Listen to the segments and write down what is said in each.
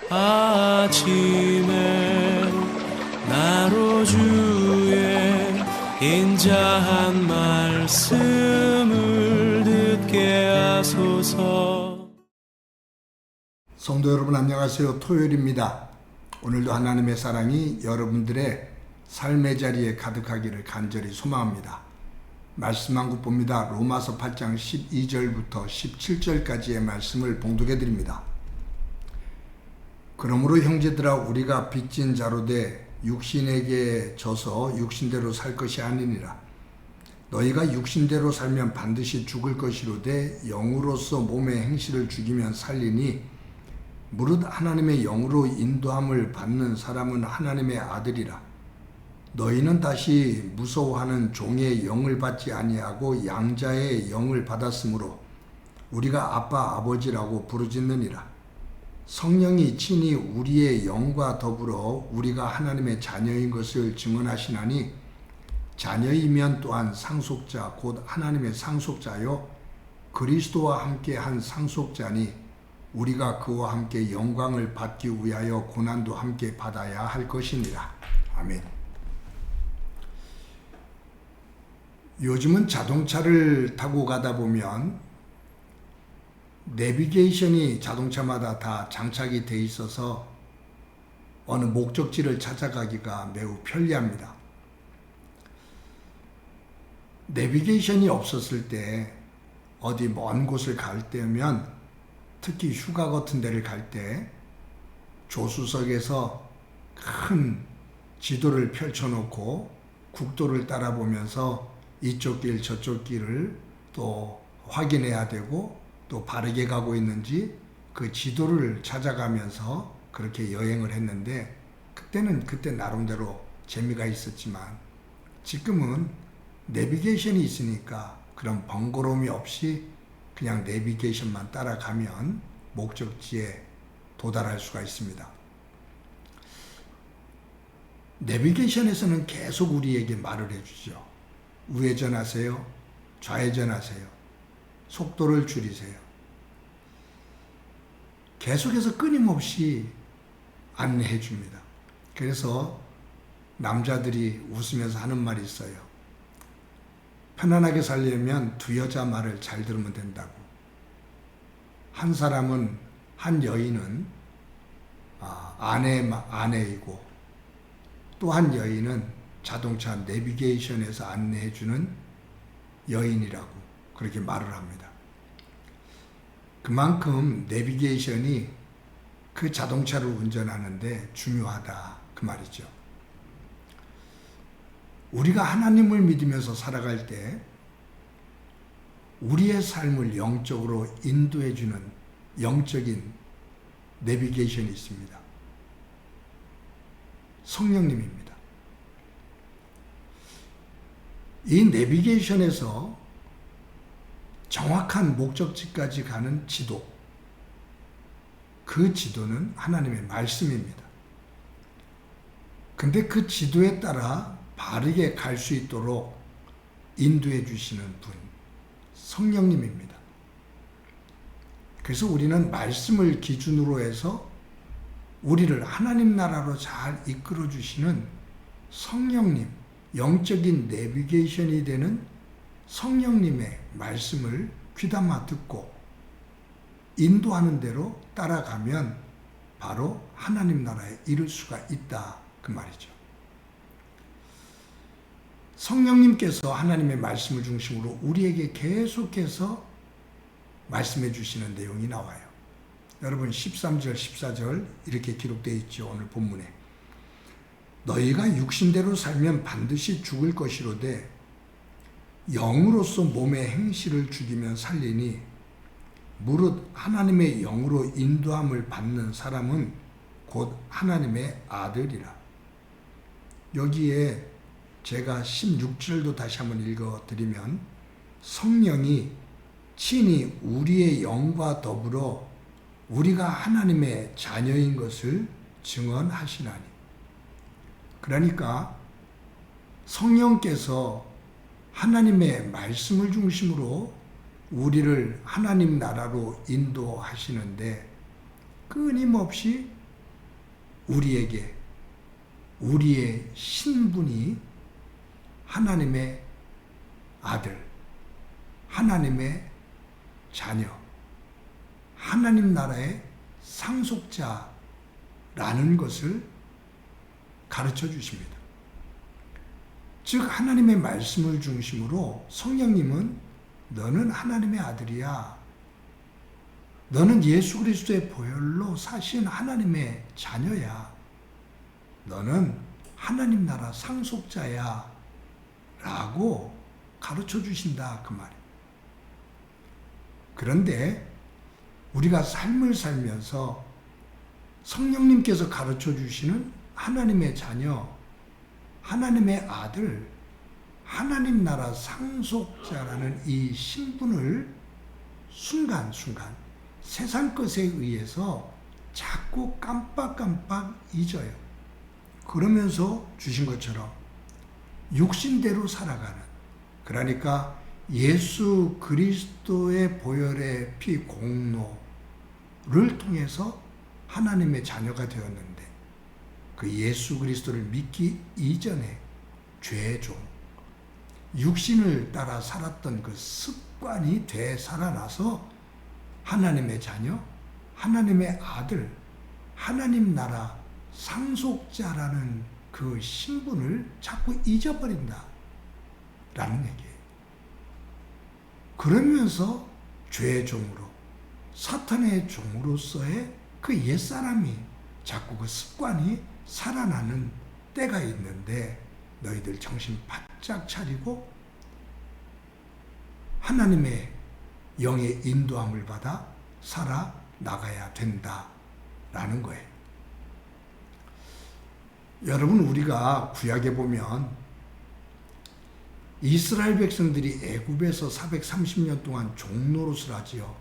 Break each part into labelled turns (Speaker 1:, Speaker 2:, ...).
Speaker 1: 아침에 나로 주의 인자한 말씀을 듣게 하소서.
Speaker 2: 성도 여러분 안녕하세요. 토요일입니다. 오늘도 하나님의 사랑이 여러분들의 삶의 자리에 가득하기를 간절히 소망합니다. 말씀 한 국 봅니다. 로마서 8장 12절부터 17절까지의 말씀을 봉독해 드립니다. 그러므로 형제들아 우리가 빚진 자로 돼 육신에게 져서 육신대로 살 것이 아니니라. 너희가 육신대로 살면 반드시 죽을 것이로되 영으로서 몸의 행실을 죽이면 살리니 무릇 하나님의 영으로 인도함을 받는 사람은 하나님의 아들이라. 너희는 다시 무서워하는 종의 영을 받지 아니하고 양자의 영을 받았으므로 우리가 아빠 아버지라고 부르짖느니라. 성령이 친히 우리의 영과 더불어 우리가 하나님의 자녀인 것을 증언하시나니 자녀이면 또한 상속자 곧 하나님의 상속자요 그리스도와 함께 한 상속자니 우리가 그와 함께 영광을 받기 위하여 고난도 함께 받아야 할 것이니라. 아멘. 요즘은 자동차를 타고 가다 보면 내비게이션이 자동차마다 다 장착이 돼 있어서 어느 목적지를 찾아가기가 매우 편리합니다. 내비게이션이 없었을 때 어디 먼 곳을 갈 때면 특히 휴가 같은 데를 갈 때 조수석에서 큰 지도를 펼쳐놓고 국도를 따라보면서 이쪽 길 저쪽 길을 또 확인해야 되고 또 바르게 가고 있는지 그 지도를 찾아가면서 그렇게 여행을 했는데 그때는 그때 나름대로 재미가 있었지만 지금은 내비게이션이 있으니까 그런 번거로움이 없이 그냥 내비게이션만 따라가면 목적지에 도달할 수가 있습니다. 내비게이션에서는 계속 우리에게 말을 해주죠. 우회전하세요. 좌회전하세요. 속도를 줄이세요. 계속해서 끊임없이 안내해 줍니다. 그래서 남자들이 웃으면서 하는 말이 있어요. 편안하게 살려면 두 여자 말을 잘 들으면 된다고. 한 사람은, 한 여인은 아내이고 또 한 여인은 자동차 내비게이션에서 안내해주는 여인이라고 그렇게 말을 합니다. 그만큼 내비게이션이 그 자동차를 운전하는데 중요하다 그 말이죠. 우리가 하나님을 믿으면서 살아갈 때 우리의 삶을 영적으로 인도해주는 영적인 내비게이션이 있습니다. 성령님입니다. 이 내비게이션에서 정확한 목적지까지 가는 지도, 그 지도는 하나님의 말씀입니다. 근데 그 지도에 따라 바르게 갈 수 있도록 인도해 주시는 분, 성령님입니다. 그래서 우리는 말씀을 기준으로 해서 우리를 하나님 나라로 잘 이끌어 주시는 성령님, 영적인 내비게이션이 되는 성령님의 말씀을 귀담아 듣고 인도하는 대로 따라가면 바로 하나님 나라에 이를 수가 있다 그 말이죠. 성령님께서 하나님의 말씀을 중심으로 우리에게 계속해서 말씀해 주시는 내용이 나와요. 여러분 13절 14절 이렇게 기록되어 있죠. 오늘 본문에 너희가 육신대로 살면 반드시 죽을 것이로되 영으로서 몸의 행실을 죽이면 살리니 무릇 하나님의 영으로 인도함을 받는 사람은 곧 하나님의 아들이라. 여기에 제가 16절도 다시 한번 읽어드리면 성령이 친히 우리의 영과 더불어 우리가 하나님의 자녀인 것을 증언하시나니. 그러니까 성령께서 하나님의 말씀을 중심으로 우리를 하나님 나라로 인도하시는데 끊임없이 우리에게 우리의 신분이 하나님의 아들, 하나님의 자녀, 하나님 나라의 상속자라는 것을 가르쳐 주십니다. 즉 하나님의 말씀을 중심으로 성령님은 너는 하나님의 아들이야. 너는 예수 그리스도의 보혈로 사신 하나님의 자녀야. 너는 하나님 나라 상속자야. 라고 가르쳐 주신다 그 말이에요. 그런데 우리가 삶을 살면서 성령님께서 가르쳐 주시는 하나님의 자녀, 하나님의 아들, 하나님 나라 상속자라는 이 신분을 순간순간 세상 것에 의해서 자꾸 깜빡깜빡 잊어요. 그러면서 주신 것처럼 육신대로 살아가는, 그러니까 예수 그리스도의 보혈의 피 공로를 통해서 하나님의 자녀가 되었는데 그 예수 그리스도를 믿기 이전에 죄종, 육신을 따라 살았던 그 습관이 되살아나서 하나님의 자녀, 하나님의 아들, 하나님 나라 상속자라는 그 신분을 자꾸 잊어버린다 라는 얘기예요. 그러면서 죄의 종으로, 사탄의 종으로서의 그 옛사람이 자꾸 그 습관이 살아나는 때가 있는데 너희들 정신 바짝 차리고 하나님의 영의 인도함을 받아 살아나가야 된다라는 거예요. 여러분, 우리가 구약에 보면 이스라엘 백성들이 애굽에서 430년 동안 종노릇을 하지요.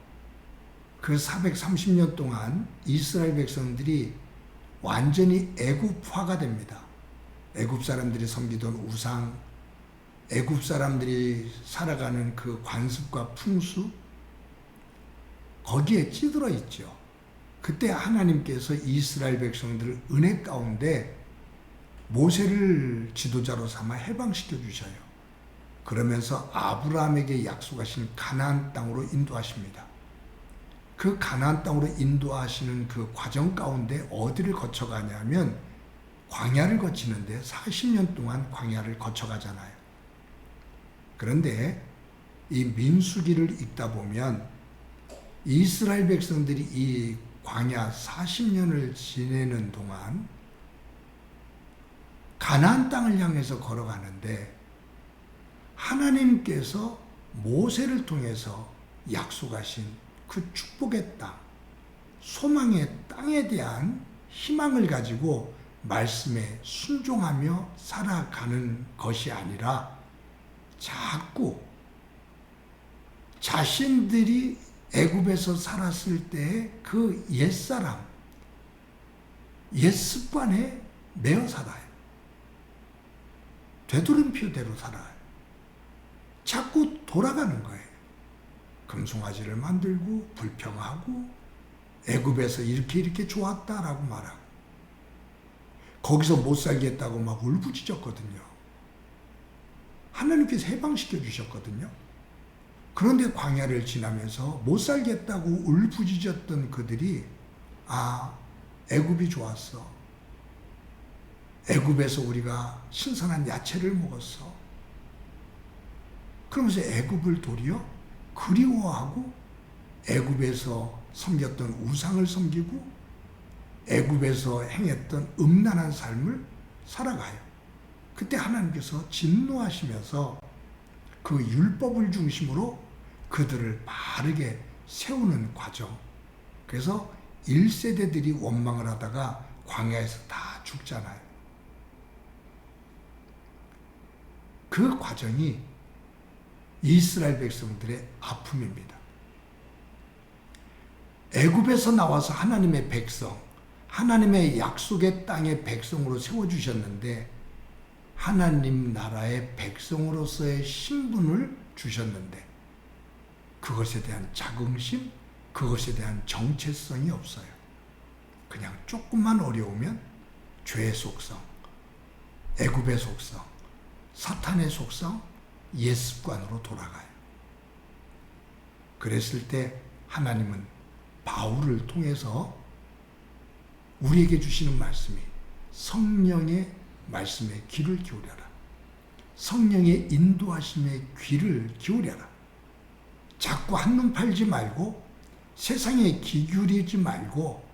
Speaker 2: 그 430년 동안 이스라엘 백성들이 완전히 애굽화가 됩니다. 애굽 사람들이 섬기던 우상, 애굽 사람들이 살아가는 그 관습과 풍수, 거기에 찌들어 있죠. 그때 하나님께서 이스라엘 백성들을 은혜 가운데 모세를 지도자로 삼아 해방시켜 주셔요. 그러면서 아브라함에게 약속하신 가나안 땅으로 인도하십니다. 그 가나안 땅으로 인도하시는 그 과정 가운데 어디를 거쳐가냐면 광야를 거치는데 40년 동안 광야를 거쳐가잖아요. 그런데 이 민수기를 읽다 보면 이스라엘 백성들이 이 광야 40년을 지내는 동안 가나안 땅을 향해서 걸어가는데 하나님께서 모세를 통해서 약속하신 그 축복의 땅, 소망의 땅에 대한 희망을 가지고 말씀에 순종하며 살아가는 것이 아니라 자꾸 자신들이 애굽에서 살았을 때의 그 옛사람, 옛습관에 매어 살아요. 되도록표대로 살아요. 자꾸 돌아가는 거예요. 금송아지를 만들고 불평하고 애굽에서 이렇게 좋았다라고 말하고 거기서 못 살겠다고 막 울부짖었거든요. 하나님께서 해방시켜 주셨거든요. 그런데 광야를 지나면서 못 살겠다고 울부짖었던 그들이 애굽이 좋았어. 애굽에서 우리가 신선한 야채를 먹었어. 그러면서 애굽을 도리어 그리워하고 애굽에서 섬겼던 우상을 섬기고 애굽에서 행했던 음란한 삶을 살아가요. 그때 하나님께서 진노하시면서 그 율법을 중심으로 그들을 바르게 세우는 과정. 그래서 1세대들이 원망을 하다가 광야에서 다 죽잖아요. 그 과정이 이스라엘 백성들의 아픔입니다. 애굽에서 나와서 하나님의 백성, 하나님의 약속의 땅의 백성으로 세워주셨는데 하나님 나라의 백성으로서의 신분을 주셨는데 그것에 대한 자긍심, 그것에 대한 정체성이 없어요. 그냥 조금만 어려우면 죄의 속성, 애굽의 속성, 사탄의 속성, 옛 습관으로 돌아가요. 그랬을 때 하나님은 바울을 통해서 우리에게 주시는 말씀이 성령의 말씀에 귀를 기울여라. 성령의 인도하심에 귀를 기울여라. 자꾸 한눈 팔지 말고 세상에 귀 기울이지 말고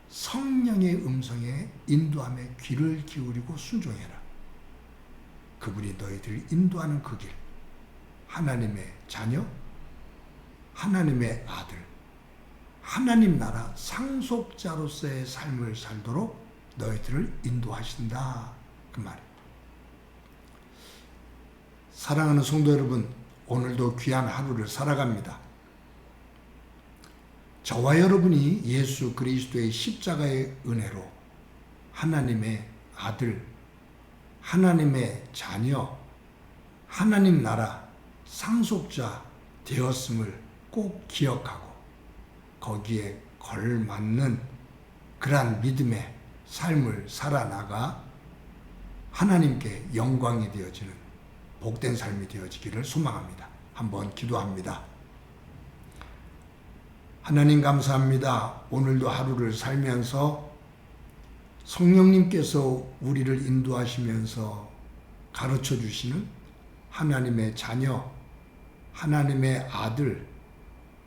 Speaker 2: 성령의 음성에 인도함에 귀를 기울이고 순종해라. 그분이 너희들을 인도하는 그 길, 하나님의 자녀, 하나님의 아들, 하나님 나라 상속자로서의 삶을 살도록 너희들을 인도하신다. 그 말입니다. 사랑하는 성도 여러분, 오늘도 귀한 하루를 살아갑니다. 저와 여러분이 예수 그리스도의 십자가의 은혜로 하나님의 아들, 하나님의 자녀, 하나님 나라 상속자 되었음을 꼭 기억하고 거기에 걸맞는 그러한 믿음의 삶을 살아나가 하나님께 영광이 되어지는 복된 삶이 되어지기를 소망합니다. 한번 기도합니다. 하나님 감사합니다. 오늘도 하루를 살면서 성령님께서 우리를 인도하시면서 가르쳐 주시는 하나님의 자녀, 하나님의 아들,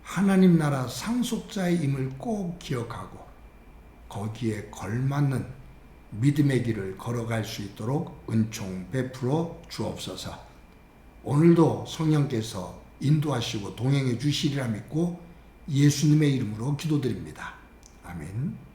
Speaker 2: 하나님 나라 상속자의 임을 꼭 기억하고 거기에 걸맞는 믿음의 길을 걸어갈 수 있도록 은총 베풀어 주옵소서. 오늘도 성령께서 인도하시고 동행해 주시리라 믿고 예수님의 이름으로 기도드립니다. 아멘.